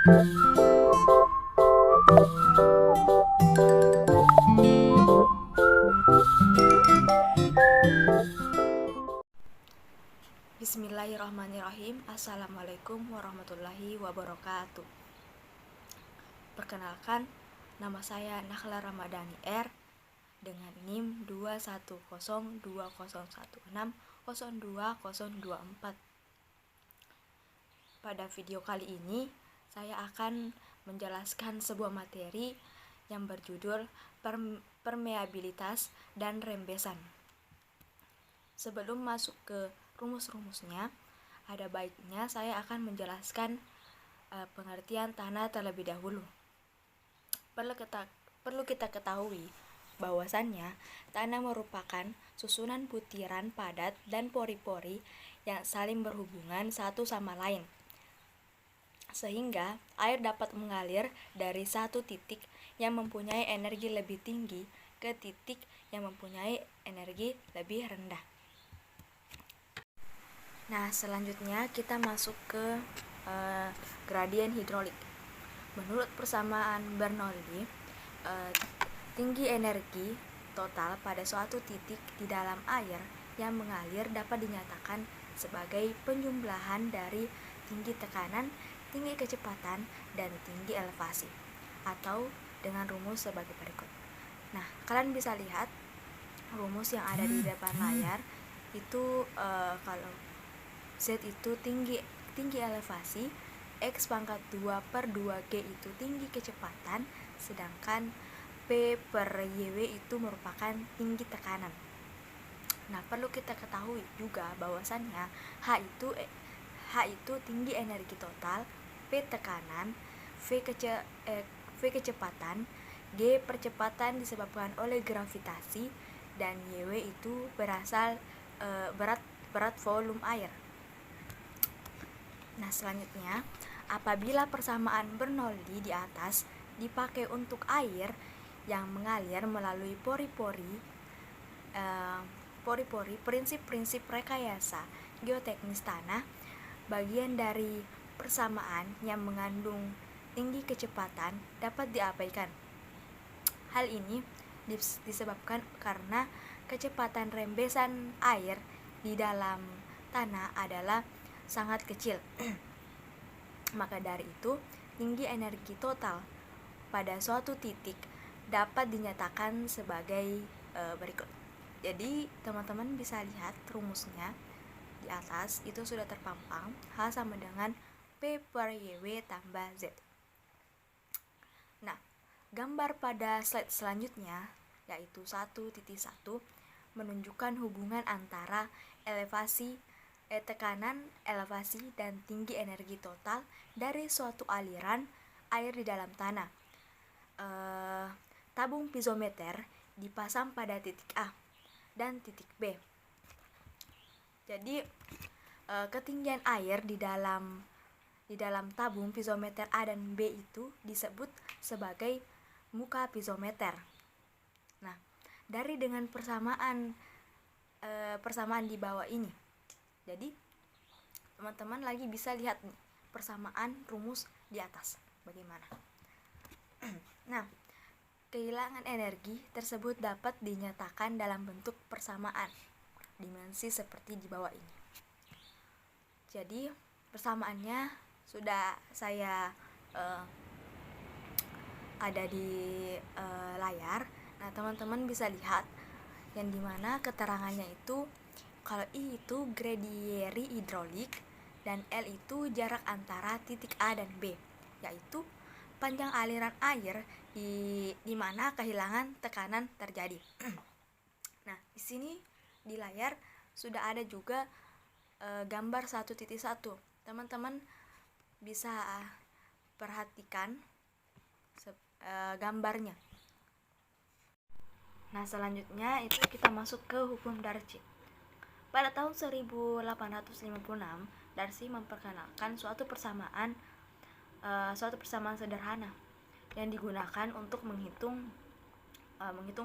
Bismillahirrahmanirrahim. Assalamualaikum warahmatullahi wabarakatuh. Perkenalkan, nama saya Nakhla Ramadhani R dengan NIM 2102016020024. Pada video kali ini, saya akan menjelaskan sebuah materi yang berjudul permeabilitas dan rembesan. Sebelum masuk ke rumus-rumusnya, ada baiknya saya akan menjelaskan pengertian tanah terlebih dahulu. Perlu kita ketahui bahwasannya tanah merupakan susunan butiran padat dan pori-pori yang saling berhubungan satu sama lain, sehingga air dapat mengalir dari satu titik yang mempunyai energi lebih tinggi ke titik yang mempunyai energi lebih rendah. Nah, selanjutnya kita masuk ke gradien hidrolik. Menurut persamaan Bernoulli, tinggi energi total pada suatu titik di dalam air yang mengalir dapat dinyatakan sebagai penjumlahan dari tinggi tekanan, tinggi kecepatan, dan tinggi elevasi, atau dengan rumus sebagai berikut. Nah, kalian bisa lihat rumus yang ada di depan layar itu kalau Z itu tinggi elevasi, X pangkat 2 per 2G itu tinggi kecepatan, sedangkan P per YW itu merupakan tinggi tekanan. Nah, perlu kita ketahui juga bahwasannya H itu tinggi energi total, P tekanan, V kecepatan, G percepatan disebabkan oleh gravitasi, dan YW itu berasal berat volume air. Nah, selanjutnya, apabila persamaan Bernoulli di atas dipakai untuk air yang mengalir melalui pori-pori, prinsip-prinsip rekayasa geoteknis tanah, bagian dari persamaan yang mengandung tinggi kecepatan dapat diabaikan. Hal ini disebabkan karena kecepatan rembesan air di dalam tanah adalah sangat kecil. Maka dari itu, tinggi energi total pada suatu titik dapat dinyatakan sebagai berikut. Jadi, teman-teman bisa lihat rumusnya di atas itu sudah terpampang. H sama dengan P per YW tambah Z. Nah, gambar pada slide selanjutnya yaitu 1.1 menunjukkan hubungan antara tekanan, elevasi, dan tinggi energi total dari suatu aliran air di dalam tanah. Tabung piezometer dipasang pada titik A dan titik B. Jadi ketinggian air di dalam tabung piezometer A dan B itu disebut sebagai muka piezometer. Nah, dengan persamaan di bawah ini, jadi teman-teman lagi bisa lihat nih persamaan rumus di atas bagaimana. Nah, kehilangan energi tersebut dapat dinyatakan dalam bentuk persamaan dimensi seperti di bawah ini. Jadi persamaannya sudah saya ada di layar. Nah, teman-teman bisa lihat yang dimana keterangannya itu kalau I itu gradieri hidrolik dan L itu jarak antara titik A dan B, yaitu panjang aliran air di mana kehilangan tekanan terjadi. Nah, di sini di layar sudah ada juga gambar 1.1. Teman-teman bisa perhatikan gambarnya. Nah, selanjutnya itu kita masuk ke hukum Darcy. Pada tahun 1856, Darcy memperkenalkan suatu persamaan sederhana yang digunakan untuk menghitung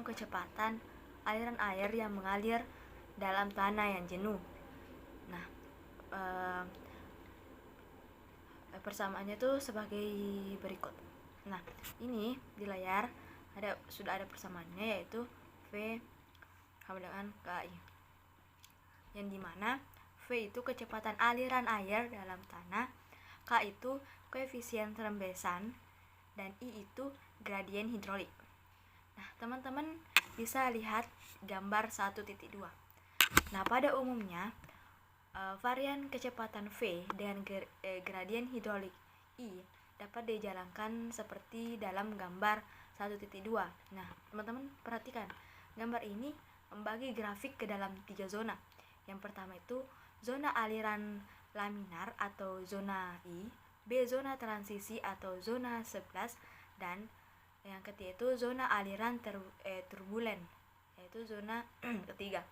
kecepatan aliran air yang mengalir dalam tanah yang jenuh. Nah, Persamaannya itu sebagai berikut. Nah, ini di layar sudah ada persamaannya, yaitu V sama dengan KI, yang dimana V itu kecepatan aliran air dalam tanah, K itu koefisien rembesan, dan I itu gradien hidrolik. Nah, teman-teman bisa lihat gambar 1.2. Nah, pada umumnya varian kecepatan V dengan gradien hidrolik I dapat dijalankan seperti dalam gambar 1.2. Nah, teman-teman perhatikan, gambar ini membagi grafik ke dalam 3 zona. Yang pertama itu zona aliran laminar atau zona I, B zona transisi atau zona 11, dan yang ketiga itu zona aliran turbulen, yaitu zona ketiga.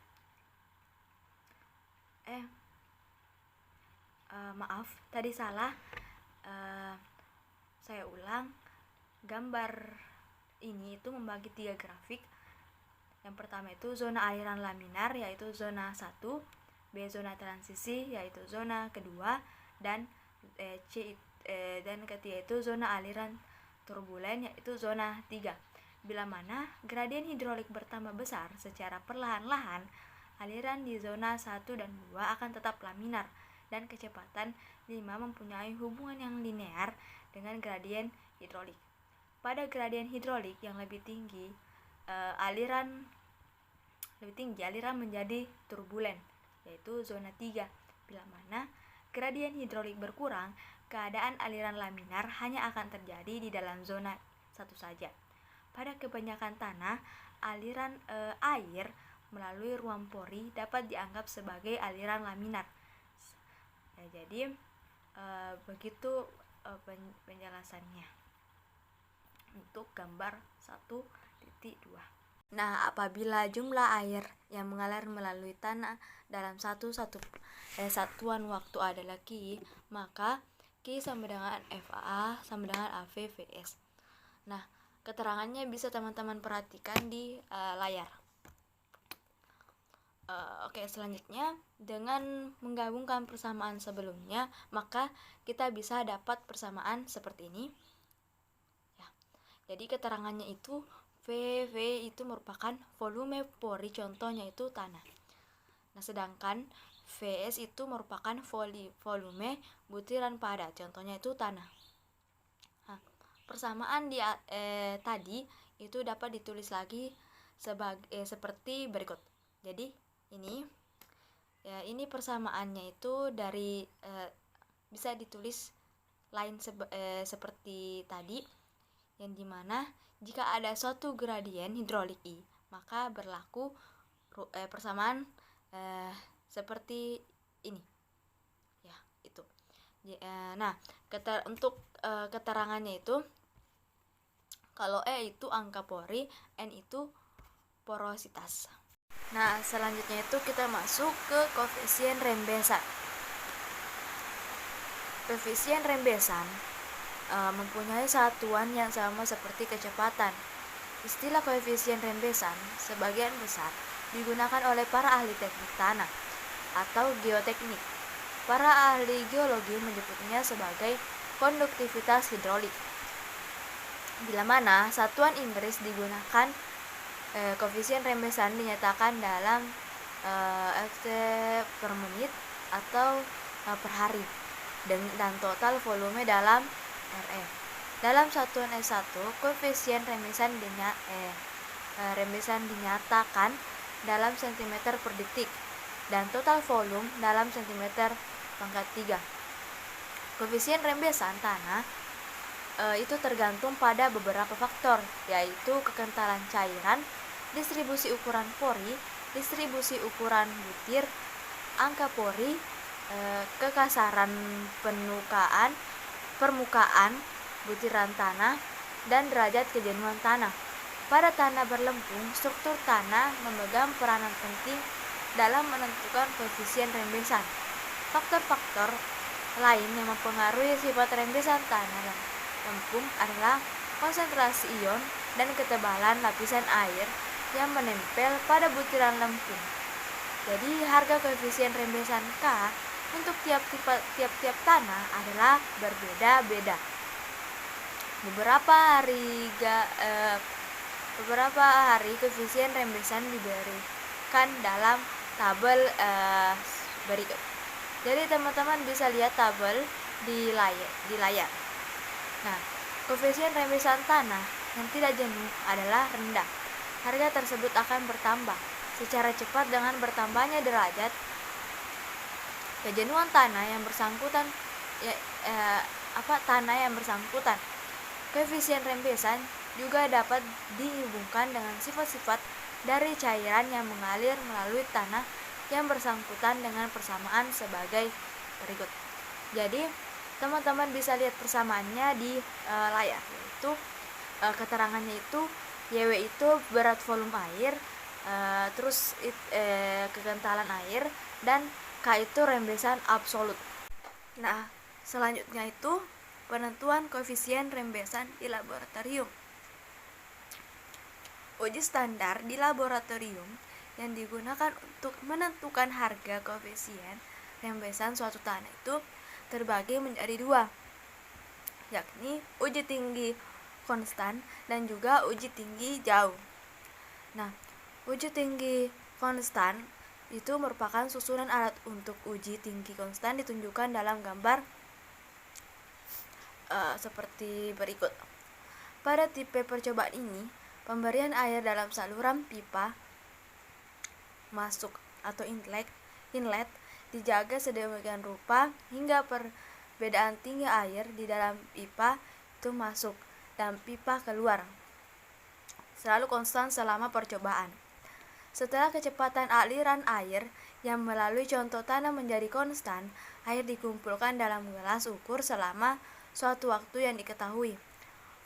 Maaf, tadi salah. Saya ulang. Gambar ini itu membagi 3 grafik. Yang pertama itu zona aliran laminar, yaitu zona 1, B zona transisi, yaitu zona kedua, dan dan ketiga itu zona aliran turbulen, yaitu zona 3. Bila mana gradien hidrolik bertambah besar secara perlahan-lahan, aliran di zona 1 dan 2 akan tetap laminar, dan kecepatan 5 mempunyai hubungan yang linear dengan gradien hidrolik. Pada gradien hidrolik yang lebih tinggi, aliran menjadi turbulen, yaitu zona 3. Bila mana gradien hidrolik berkurang, keadaan aliran laminar hanya akan terjadi di dalam zona 1 saja. Pada kebanyakan tanah, aliran air melalui ruang pori dapat dianggap sebagai aliran laminar. Jadi begitu penjelasannya untuk gambar 1.2. Nah, apabila jumlah air yang mengalir melalui tanah dalam satuan waktu adalah Q, maka Q sama dengan FA sama dengan AV VS. Nah, keterangannya bisa teman-teman perhatikan di layar. Oke, selanjutnya dengan menggabungkan persamaan sebelumnya, maka kita bisa dapat persamaan seperti ini. Ya. Jadi keterangannya itu VV itu merupakan volume pori, contohnya itu tanah. Nah, sedangkan VS itu merupakan volume butiran padat, contohnya itu tanah. Nah, persamaan di tadi itu dapat ditulis lagi seperti berikut. Jadi ini persamaannya itu dari bisa ditulis lain seperti tadi, yang dimana jika ada suatu gradien hidrolik I, maka berlaku persamaan seperti ini, ya itu. Nah, untuk keterangannya itu, kalau E itu angka pori, N itu porositas. Nah, selanjutnya itu kita masuk ke koefisien rembesan. Koefisien rembesan mempunyai satuan yang sama seperti kecepatan. Istilah koefisien rembesan sebagian besar digunakan oleh para ahli teknik tanah atau geoteknik. Para ahli geologi menyebutnya sebagai konduktivitas hidrolik. Bila mana satuan Inggris digunakan, koefisien rembesan dinyatakan dalam ft per menit atau per hari, dan total volume dalam RE. Dalam satuan S1, koefisien rembesan dinyatakan dalam cm per detik, dan total volume dalam cm pangkat 3. Koefisien rembesan tanah itu tergantung pada beberapa faktor, yaitu kekentalan cairan, distribusi ukuran pori, distribusi ukuran butir, angka pori, kekasaran permukaan butiran tanah, dan derajat kejenuhan tanah. Pada tanah berlempung, struktur tanah memegang peranan penting dalam menentukan koefisien rembesan. Faktor-faktor lain yang mempengaruhi sifat rembesan tanah lempung adalah konsentrasi ion dan ketebalan lapisan air yang menempel pada butiran lempung. Jadi harga koefisien rembesan K untuk tiap-tiap tanah adalah berbeda-beda. Beberapa hari koefisien rembesan diberikan dalam tabel berikut. Jadi teman-teman bisa lihat tabel di layar. Nah, koefisien rembesan tanah yang tidak jenuh adalah rendah. Harga tersebut akan bertambah secara cepat dengan bertambahnya derajat kejenuhan tanah yang bersangkutan. Tanah yang bersangkutan. Koefisien rembesan juga dapat dihubungkan dengan sifat-sifat dari cairan yang mengalir melalui tanah yang bersangkutan dengan persamaan sebagai berikut. Jadi teman-teman bisa lihat persamaannya di layar, yaitu keterangannya itu YW itu berat volume air, kekentalan air, dan K itu rembesan absolut. Nah, selanjutnya itu penentuan koefisien rembesan di laboratorium. Uji standar di laboratorium yang digunakan untuk menentukan harga koefisien rembesan suatu tanah itu terbagi menjadi dua, yakni uji tinggi konstan dan juga uji tinggi jauh. Nah, uji tinggi konstan itu merupakan susunan alat untuk uji tinggi konstan ditunjukkan dalam gambar seperti berikut. Pada tipe percobaan ini, pemberian air dalam saluran pipa masuk atau inlet dijaga sedemikian rupa hingga perbedaan tinggi air di dalam pipa itu masuk dan pipa keluar selalu konstan selama percobaan. Setelah kecepatan aliran air yang melalui contoh tanah menjadi konstan, air dikumpulkan dalam gelas ukur selama suatu waktu yang diketahui.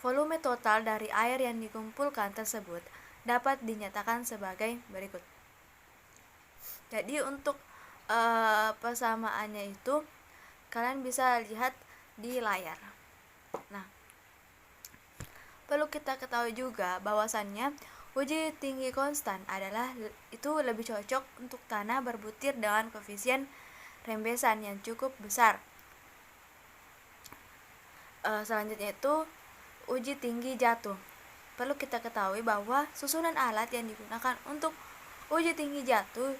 Volume total dari air yang dikumpulkan tersebut dapat dinyatakan sebagai berikut. Jadi untuk persamaannya itu kalian bisa lihat di layar. Nah, perlu kita ketahui juga bahwasannya uji tinggi konstan adalah itu lebih cocok untuk tanah berbutir dengan koefisien rembesan yang cukup besar. Selanjutnya itu uji tinggi jatuh. Perlu kita ketahui bahwa susunan alat yang digunakan untuk uji tinggi jatuh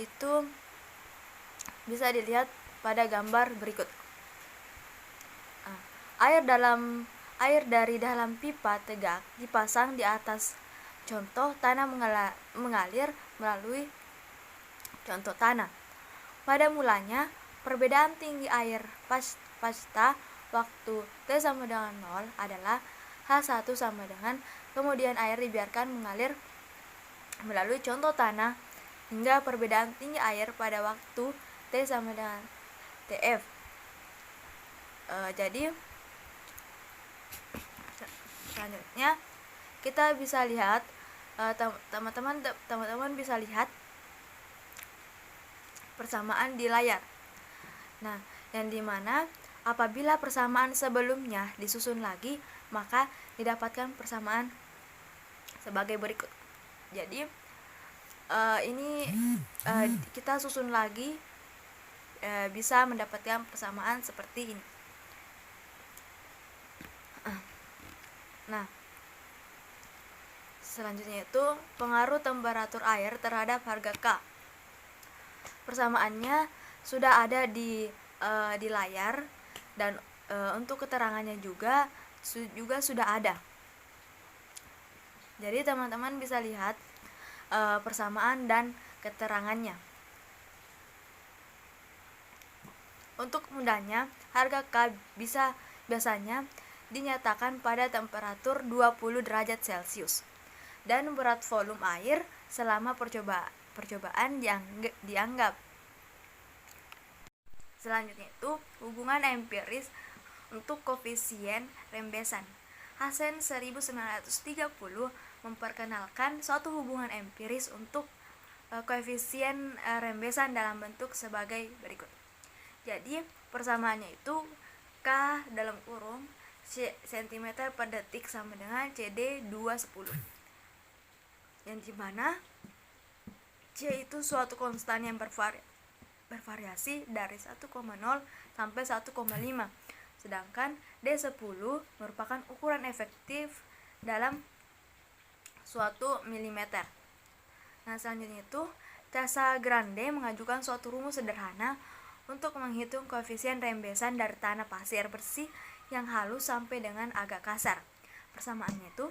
itu bisa dilihat pada gambar berikut. Air dari dalam pipa tegak dipasang di atas contoh tanah mengalir melalui contoh tanah. Pada mulanya, perbedaan tinggi air pasca waktu T sama dengan 0 adalah H1 sama dengan, kemudian air dibiarkan mengalir melalui contoh tanah hingga perbedaan tinggi air pada waktu T sama dengan TF. Jadi selanjutnya kita bisa lihat teman-teman bisa lihat persamaan di layar. Nah, yang dimana apabila persamaan sebelumnya disusun lagi, maka didapatkan persamaan sebagai berikut. Jadi kita susun lagi bisa mendapatkan persamaan seperti ini. Nah, selanjutnya itu pengaruh temperatur air terhadap harga K. Persamaannya sudah ada di layar dan untuk keterangannya juga sudah ada. Jadi teman-teman bisa lihat persamaan dan keterangannya. Untuk mudahnya, harga K biasanya dinyatakan pada temperatur 20 derajat Celcius dan berat volume air selama percobaan yang dianggap. Selanjutnya itu hubungan empiris untuk koefisien rembesan. Hasen 1930 memperkenalkan suatu hubungan empiris untuk koefisien rembesan dalam bentuk sebagai berikut. Jadi persamaannya itu K dalam kurung cm per detik sama dengan CD 210, yang dimana C itu suatu konstan yang bervariasi dari 1,0 sampai 1,5. Sedangkan D10 merupakan ukuran efektif dalam suatu milimeter. Nah, selanjutnya itu Casagrande mengajukan suatu rumus sederhana untuk menghitung koefisien rembesan dari tanah pasir bersih yang halus sampai dengan agak kasar. Persamaannya itu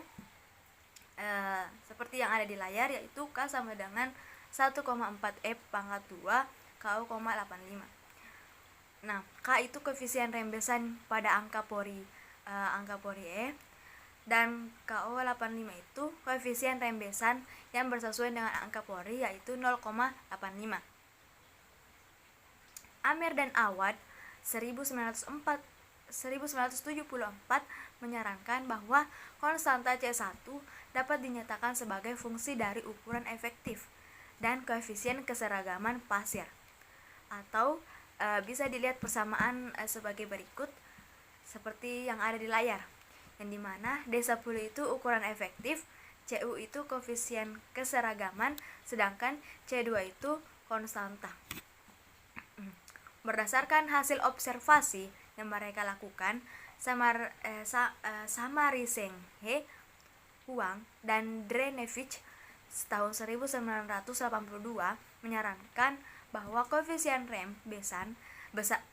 seperti yang ada di layar, yaitu K sama dengan 1,4 E pangkat 2 KU,85. Nah, K itu koefisien rembesan pada angka pori E, dan KO85 itu koefisien rembesan yang bersesuaian dengan angka pori, yaitu 0,85. Amer dan Awad 1974 menyarankan bahwa konstanta C1 dapat dinyatakan sebagai fungsi dari ukuran efektif dan koefisien keseragaman pasir. Atau bisa dilihat persamaan sebagai berikut, seperti yang ada di layar, yang dimana D10 itu ukuran efektif, CU itu koefisien keseragaman, sedangkan C2 itu konstanta. Berdasarkan hasil observasi yang mereka lakukan, Samarisenghe, Huang, dan Drenevich tahun 1982 menyarankan bahwa koefisien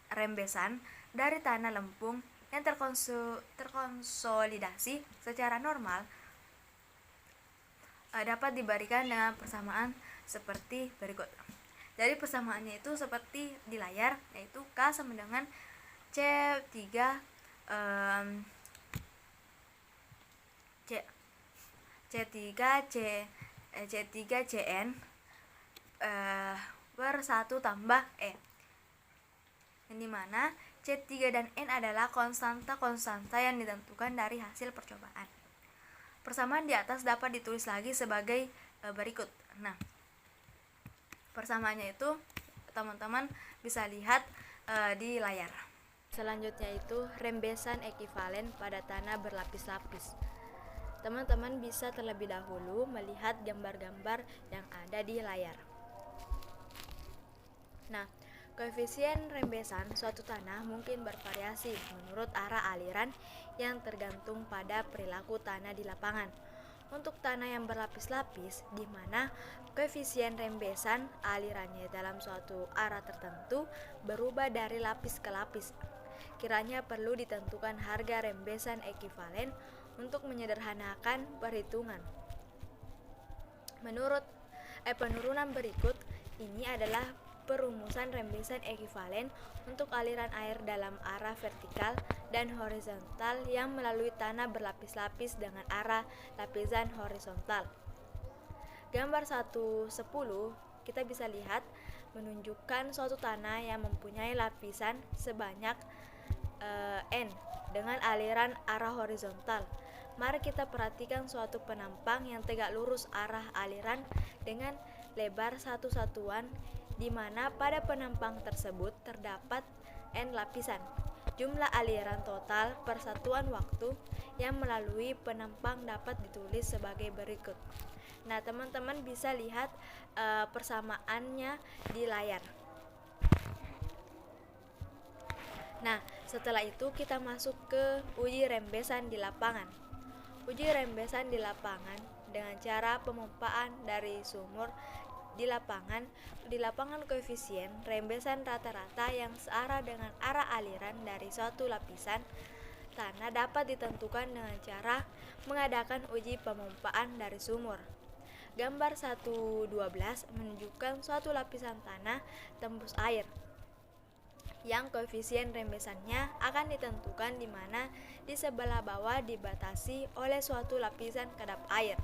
rembesan dari tanah lempung yang terkonsolidasi secara normal dapat diberikan dengan persamaan seperti berikut. Jadi persamaannya itu seperti di layar, yaitu K sama dengan C3 C3Cn per 1 tambah E, yang dimana C3 dan N adalah konstanta-konstanta yang ditentukan dari hasil percobaan. Persamaan di atas dapat ditulis lagi sebagai berikut. Nah, persamaannya itu teman-teman bisa lihat di layar. Selanjutnya itu rembesan ekivalen pada tanah berlapis-lapis. Teman-teman bisa terlebih dahulu melihat gambar-gambar yang ada di layar. Nah, koefisien rembesan suatu tanah mungkin bervariasi menurut arah aliran yang tergantung pada perilaku tanah di lapangan. Untuk tanah yang berlapis-lapis, di mana koefisien rembesan alirannya dalam suatu arah tertentu berubah dari lapis ke lapis, kiranya perlu ditentukan harga rembesan ekivalen untuk menyederhanakan perhitungan. Menurut penurunan berikut ini adalah perumusan rembesan ekivalen untuk aliran air dalam arah vertikal dan horizontal yang melalui tanah berlapis-lapis dengan arah lapisan horizontal. Gambar 1.10 kita bisa lihat menunjukkan suatu tanah yang mempunyai lapisan sebanyak N dengan aliran arah horizontal. Mari kita perhatikan suatu penampang yang tegak lurus arah aliran dengan lebar satu satuan, di mana pada penampang tersebut terdapat N lapisan. Jumlah aliran total per satuan waktu yang melalui penampang dapat ditulis sebagai berikut. Nah, teman-teman bisa lihat persamaannya di layar. Nah, setelah itu kita masuk ke uji rembesan di lapangan. Uji rembesan di lapangan dengan cara pemompaan dari sumur di lapangan koefisien rembesan rata-rata yang searah dengan arah aliran dari suatu lapisan tanah dapat ditentukan dengan cara mengadakan uji pemompaan dari sumur. Gambar 1.12 menunjukkan suatu lapisan tanah tembus air yang koefisien rembesannya akan ditentukan di mana di sebelah bawah dibatasi oleh suatu lapisan kedap air.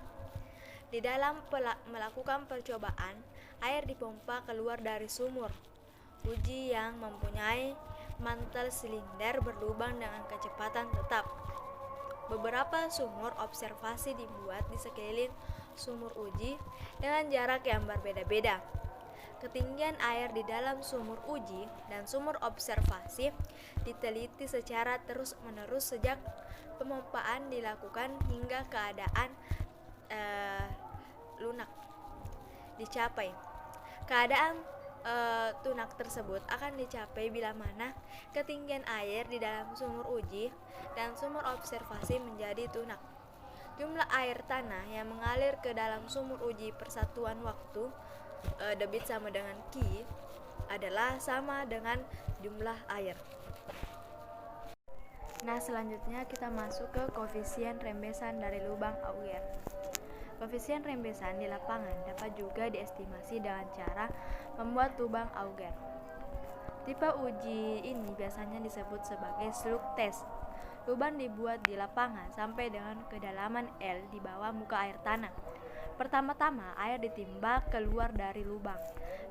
Di dalam melakukan percobaan, air dipompa keluar dari sumur uji yang mempunyai mantel silinder berlubang dengan kecepatan tetap. Beberapa sumur observasi dibuat di sekeliling sumur uji dengan jarak yang berbeda-beda. Ketinggian air di dalam sumur uji dan sumur observasi diteliti secara terus-menerus sejak pemompaan dilakukan hingga keadaan lunak dicapai. Keadaan tunak tersebut akan dicapai bila mana ketinggian air di dalam sumur uji dan sumur observasi menjadi tunak. Jumlah air tanah yang mengalir ke dalam sumur uji persatuan waktu debit sama dengan Q adalah sama dengan jumlah air. Nah, selanjutnya kita masuk ke koefisien rembesan dari lubang Auger. Koefisien rembesan di lapangan dapat juga diestimasi dengan cara membuat lubang Auger. Tipe uji ini biasanya disebut sebagai slug test. Lubang dibuat di lapangan sampai dengan kedalaman L di bawah muka air tanah. Pertama-tama air ditimba keluar dari lubang.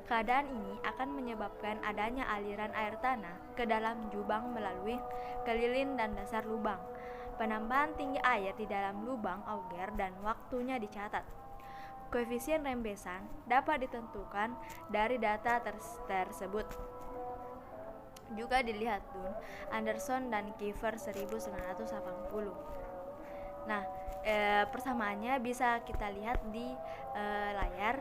Keadaan ini akan menyebabkan adanya aliran air tanah ke dalam jubang melalui kelilin dan dasar lubang. Penambahan tinggi air di dalam lubang Auger dan waktunya dicatat. Koefisien rembesan dapat ditentukan dari data tersebut. Juga dilihat Dunn, Anderson dan Kiefer 1980. Nah, persamaannya bisa kita lihat di layar,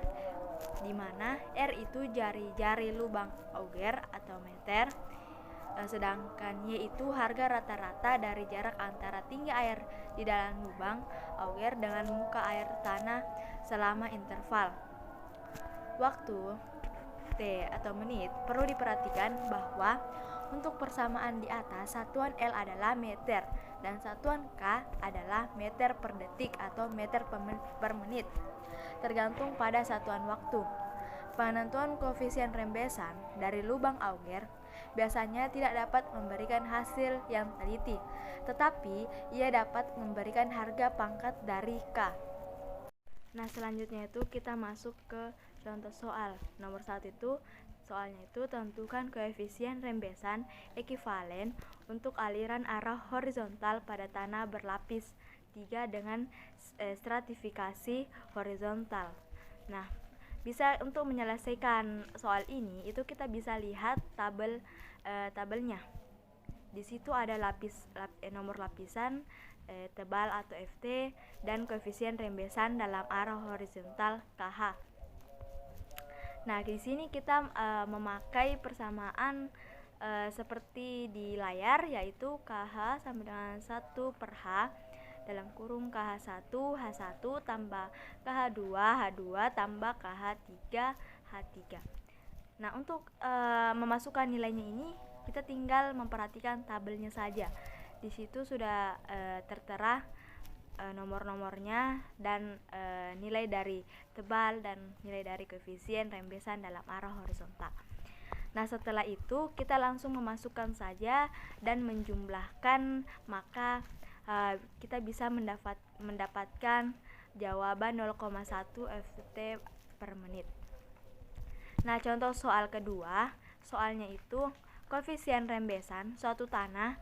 di mana R itu jari-jari lubang Auger atau meter, sedangkan Y itu harga rata-rata dari jarak antara tinggi air di dalam lubang Auger dengan muka air tanah selama interval waktu T atau menit. Perlu diperhatikan bahwa untuk persamaan di atas, satuan L adalah meter dan satuan K adalah meter per detik atau meter per menit, tergantung pada satuan waktu. Penentuan koefisien rembesan dari lubang Auger biasanya tidak dapat memberikan hasil yang teliti, tetapi ia dapat memberikan harga pangkat dari K. Nah, selanjutnya itu kita masuk ke contoh soal. Nomor 1 itu soalnya itu tentukan koefisien rembesan ekivalen untuk aliran arah horizontal pada tanah berlapis 3 dengan stratifikasi horizontal. Nah, bisa untuk menyelesaikan soal ini itu kita bisa lihat tabelnya. Di situ ada nomor lapisan, tebal atau FT, dan koefisien rembesan dalam arah horizontal KH. Nah, di sini kita memakai persamaan seperti di layar, yaitu KH sama dengan 1 per H dalam kurung KH1 H1 tambah KH2 H2 tambah KH3 H3. Nah, untuk memasukkan nilainya ini kita tinggal memperhatikan tabelnya saja. Di situ sudah tertera nomor-nomornya dan nilai dari tebal dan nilai dari koefisien rembesan dalam arah horizontal. Nah, setelah itu kita langsung memasukkan saja dan menjumlahkan, maka kita bisa mendapatkan jawaban 0,1 FT per menit. Nah, contoh soal kedua, soalnya itu koefisien rembesan suatu tanah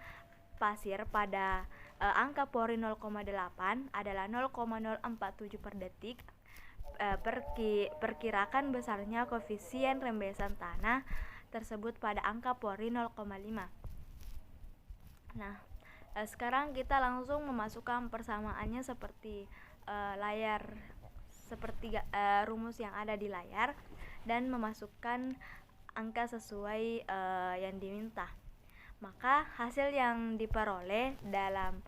pasir pada angka pori 0,8 adalah 0,047 per detik. Perkirakan besarnya koefisien rembesan tanah tersebut pada angka pori 0,5. Nah, sekarang kita langsung memasukkan persamaannya seperti layar, seperti rumus yang ada di layar, dan memasukkan angka sesuai yang diminta. Maka hasil yang diperoleh dalam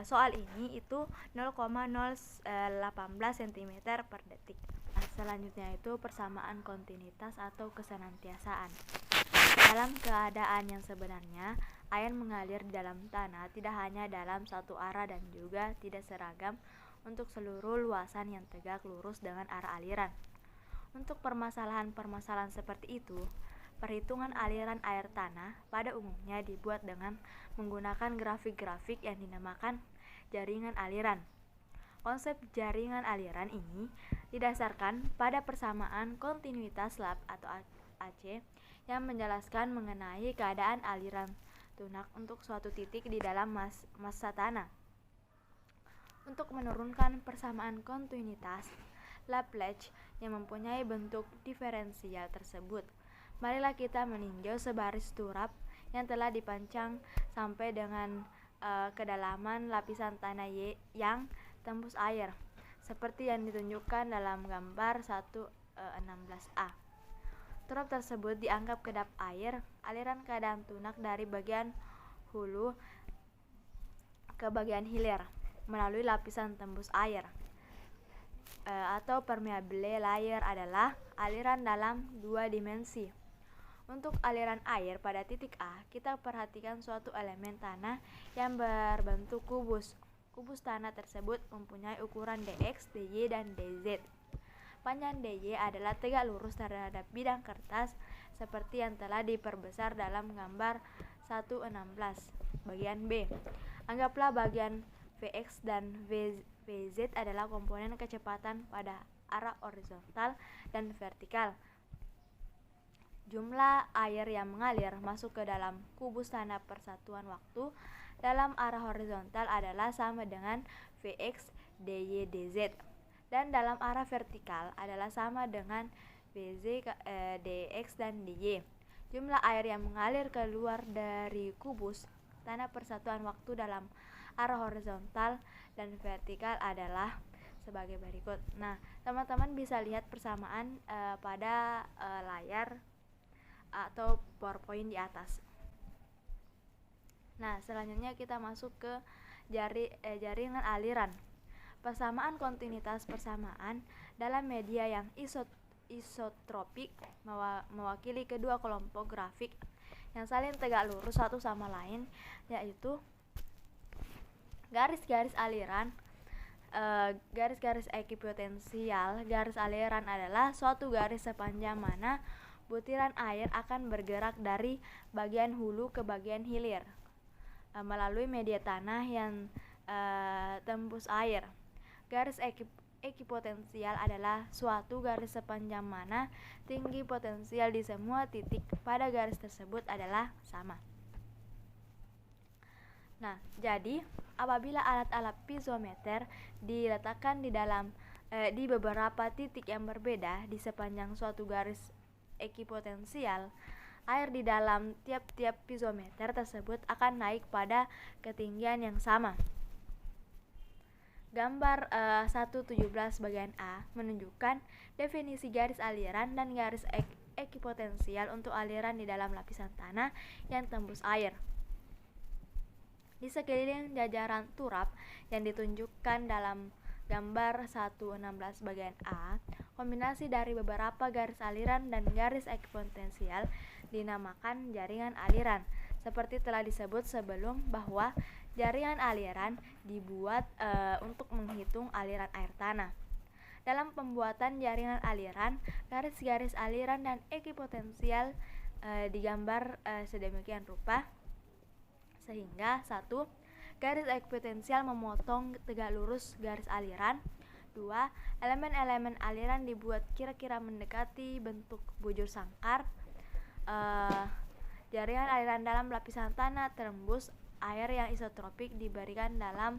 soal ini itu 0,018 cm per detik. Nah, selanjutnya itu persamaan kontinuitas atau kesenantiasaan. Dalam keadaan yang sebenarnya, air mengalir di dalam tanah tidak hanya dalam satu arah dan juga tidak seragam untuk seluruh luasan yang tegak lurus dengan arah aliran. Untuk permasalahan-permasalahan seperti itu, perhitungan aliran air tanah pada umumnya dibuat dengan menggunakan grafik-grafik yang dinamakan jaringan aliran. Konsep jaringan aliran ini didasarkan pada persamaan kontinuitas lap atau AC yang menjelaskan mengenai keadaan aliran tunak untuk suatu titik di dalam massa tanah. Untuk menurunkan persamaan kontinuitas Laplace yang mempunyai bentuk diferensial tersebut, marilah kita meninjau sebaris turap yang telah dipancang sampai dengan kedalaman lapisan tanah Y yang tembus air, seperti yang ditunjukkan dalam gambar 1.16a. Turap tersebut dianggap kedap air aliran keadaan tunak dari bagian hulu ke bagian hilir melalui lapisan tembus air atau permeable layer adalah aliran dalam 2 dimensi. Untuk aliran air pada titik A, kita perhatikan suatu elemen tanah yang berbentuk kubus. Kubus tanah tersebut mempunyai ukuran dx, dy, dan dz. Panjang dy adalah tegak lurus terhadap bidang kertas seperti yang telah diperbesar dalam gambar 1.16 bagian B. Anggaplah bagian Vx dan Vz adalah komponen kecepatan pada arah horizontal dan vertikal. Jumlah air yang mengalir masuk ke dalam kubus tanah persatuan waktu dalam arah horizontal adalah sama dengan Vx dy dz, dan dalam arah vertikal adalah sama dengan Vz dx dan dy. Jumlah air yang mengalir keluar dari kubus tanah persatuan waktu dalam arah horizontal dan vertikal adalah sebagai berikut. Nah, teman-teman bisa lihat persamaan pada layar atau PowerPoint di atas. Nah, selanjutnya kita masuk ke jaringan aliran. Persamaan kontinuitas persamaan dalam media yang isotropik mewakili kedua kelompok grafik yang saling tegak lurus satu sama lain, yaitu garis-garis aliran. Garis-garis ekipotensial. Garis aliran adalah suatu garis sepanjang mana butiran air akan bergerak dari bagian hulu ke bagian hilir melalui media tanah yang tembus air. Garis ekipotensial adalah suatu garis sepanjang mana tinggi potensial di semua titik pada garis tersebut adalah sama. Nah, jadi apabila alat-alat piezometer diletakkan di beberapa titik yang berbeda di sepanjang suatu garis ekipotensial, air di dalam tiap-tiap piezometer tersebut akan naik pada ketinggian yang sama. Gambar 1.17 bagian A menunjukkan definisi garis aliran dan garis ekipotensial untuk aliran di dalam lapisan tanah yang tembus air. Di sekeliling jajaran turap yang ditunjukkan dalam gambar 1.16 bagian A, kombinasi dari beberapa garis aliran dan garis ekipotensial dinamakan jaringan aliran. Seperti telah disebut sebelum bahwa jaringan aliran dibuat untuk menghitung aliran air tanah. Dalam pembuatan jaringan aliran, garis-garis aliran dan ekipotensial digambar sedemikian rupa sehingga 1. Garis ekipotensial memotong tegak lurus garis aliran. 2. Elemen-elemen aliran dibuat kira-kira mendekati bentuk bujur sangkar. Jaringan aliran dalam lapisan tanah tembus air yang isotropik diberikan dalam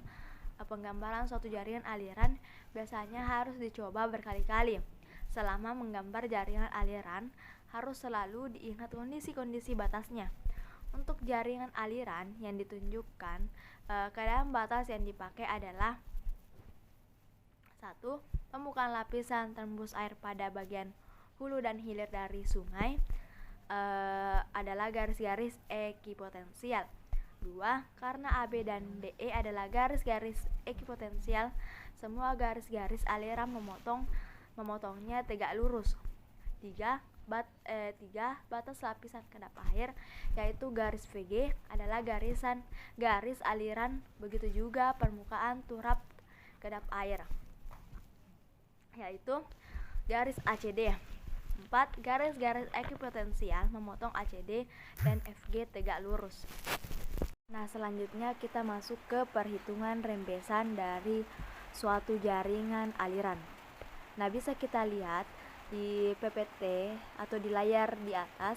penggambaran suatu jaringan aliran biasanya harus dicoba berkali-kali. Selama menggambar jaringan aliran, harus selalu diingat kondisi-kondisi batasnya. Untuk jaringan aliran yang ditunjukkan, keadaan batas yang dipakai adalah 1. Pembukaan lapisan tembus air pada bagian hulu dan hilir dari sungai adalah garis-garis ekipotensial. 2. Karena AB dan DE adalah garis-garis ekipotensial, semua garis-garis aliran memotongnya tegak lurus. 3. Batas lapisan kedap air, yaitu garis VG, adalah garis aliran. Begitu juga permukaan turap kedap air, yaitu garis ACD. 4. Garis-garis ekipotensial memotong ACD dan FG tegak lurus. Nah, selanjutnya kita masuk ke perhitungan rembesan dari suatu jaringan aliran. Nah, bisa kita lihat di PPT atau di layar di atas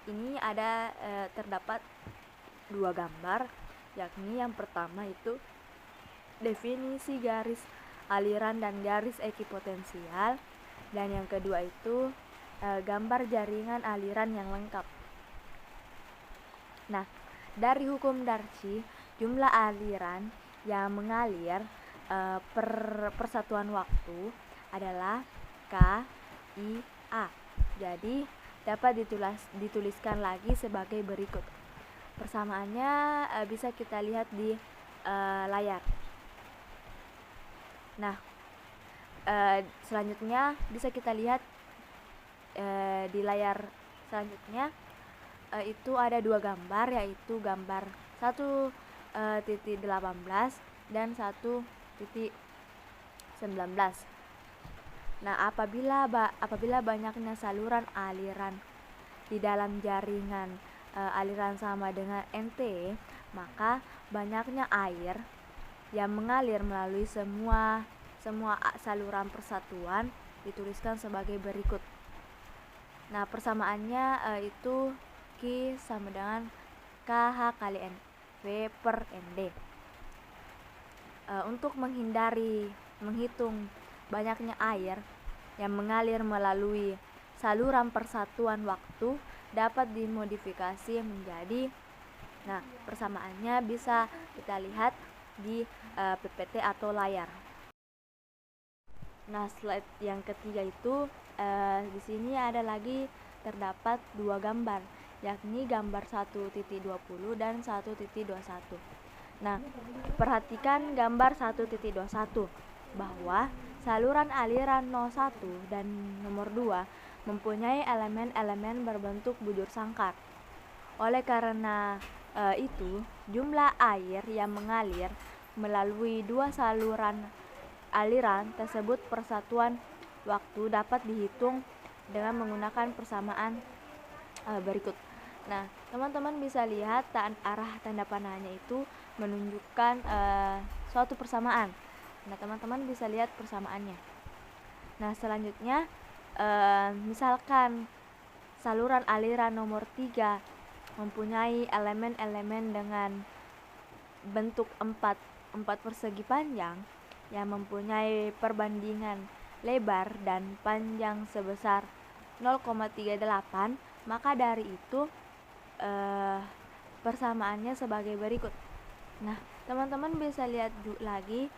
ini ada terdapat 2 gambar, yakni yang pertama itu definisi garis aliran dan garis ekipotensial, dan yang kedua itu gambar jaringan aliran yang lengkap. Nah, dari hukum Darcy, jumlah aliran yang mengalir per persatuan waktu adalah K I A. Jadi dapat dituliskan lagi sebagai berikut. Persamaannya bisa kita lihat di layar. Nah, selanjutnya bisa kita lihat di layar selanjutnya itu ada dua gambar, yaitu gambar 1.18 dan 1.19. Nah, apabila banyaknya saluran aliran di dalam jaringan aliran sama dengan NT, maka banyaknya air yang mengalir melalui semua saluran persatuan dituliskan sebagai berikut. Nah, persamaannya itu Q sama dengan KH kali NV per ND. Untuk menghindari menghitung banyaknya air yang mengalir melalui saluran persatuan waktu dapat dimodifikasi menjadi, nah, persamaannya bisa kita lihat di PPT atau layar. Nah, slide yang ketiga itu di sini ada lagi terdapat dua gambar, yakni gambar 1.20 dan 1.21. Nah, perhatikan gambar 1.21 bahwa saluran aliran 01 dan nomor 2 mempunyai elemen-elemen berbentuk bujur sangkar. Oleh karena itu, jumlah air yang mengalir melalui dua saluran aliran tersebut persatuan waktu dapat dihitung dengan menggunakan persamaan berikut. Nah, teman-teman bisa lihat arah tanda panahnya itu menunjukkan suatu persamaan. Nah, teman-teman bisa lihat persamaannya. Nah, selanjutnya misalkan saluran aliran nomor 3 mempunyai elemen-elemen dengan bentuk 4 persegi panjang yang mempunyai perbandingan lebar dan panjang sebesar 0,38, maka dari itu persamaannya sebagai berikut. Nah, teman-teman bisa lihat lagi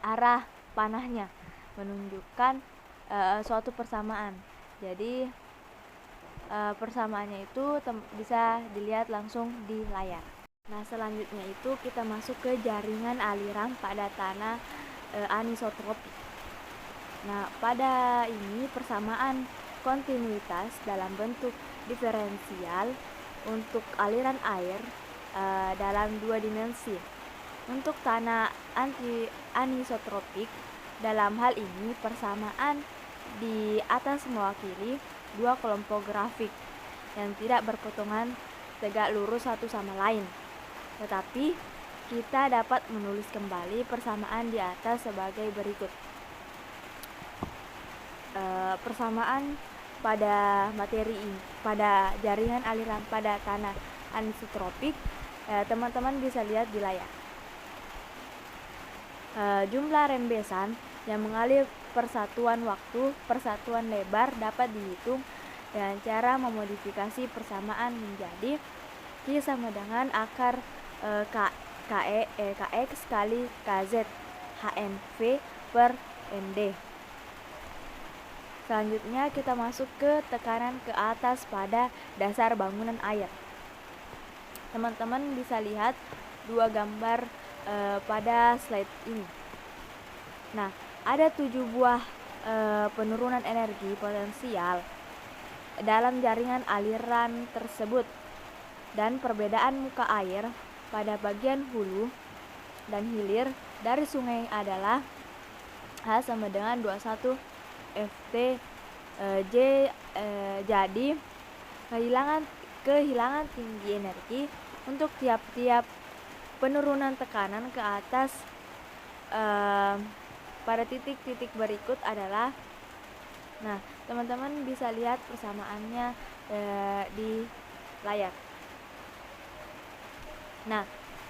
arah panahnya menunjukkan suatu persamaan. Jadi persamaannya itu bisa dilihat langsung di layar. Nah, selanjutnya itu kita masuk ke jaringan aliran pada tanah anisotropik. Nah, pada ini persamaan kontinuitas dalam bentuk diferensial untuk aliran air dalam dua dimensi. Untuk tanah anisotropik, dalam hal ini persamaan di atas mewakili dua kelompok grafik yang tidak berpotongan tegak lurus satu sama lain. Tetapi kita dapat menulis kembali persamaan di atas sebagai berikut. Persamaan pada materi ini, pada jaringan aliran pada tanah anisotropik, teman-teman bisa lihat di layar. Jumlah rembesan yang mengalir persatuan waktu, persatuan lebar dapat dihitung dengan cara memodifikasi persamaan menjadi Q sama dengan akar KX kali KZ HNV per ND. Selanjutnya kita masuk ke tekanan ke atas pada dasar bangunan air. Teman-teman bisa lihat dua gambar pada slide ini. Nah, ada 7 buah penurunan energi potensial dalam jaringan aliran tersebut, dan perbedaan muka air pada bagian hulu dan hilir dari sungai adalah H sama dengan 21 Ft J. Jadi kehilangan tinggi energi untuk tiap-tiap penurunan tekanan ke atas pada titik-titik berikut adalah, nah, teman-teman bisa lihat persamaannya di layar. Nah,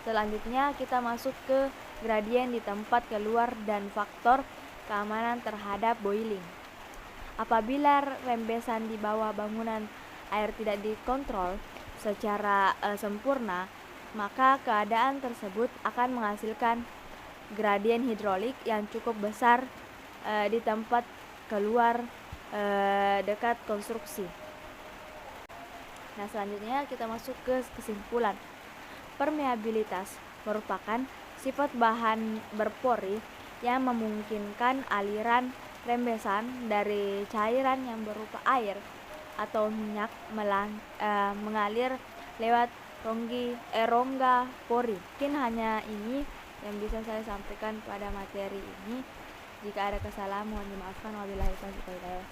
selanjutnya kita masuk ke gradien di tempat keluar dan faktor keamanan terhadap boiling. Apabila rembesan di bawah bangunan air tidak dikontrol secara sempurna, maka keadaan tersebut akan menghasilkan gradien hidrolik yang cukup besar di tempat keluar dekat konstruksi. Nah, selanjutnya kita masuk ke kesimpulan. Permeabilitas merupakan sifat bahan berpori yang memungkinkan aliran rembesan dari cairan yang berupa air atau minyak mengalir lewat rongga pori. Mungkin hanya ini yang bisa saya sampaikan pada materi ini. Jika ada kesalahan mohon dimaafkan. Wabillahi taufiq wal hidayah.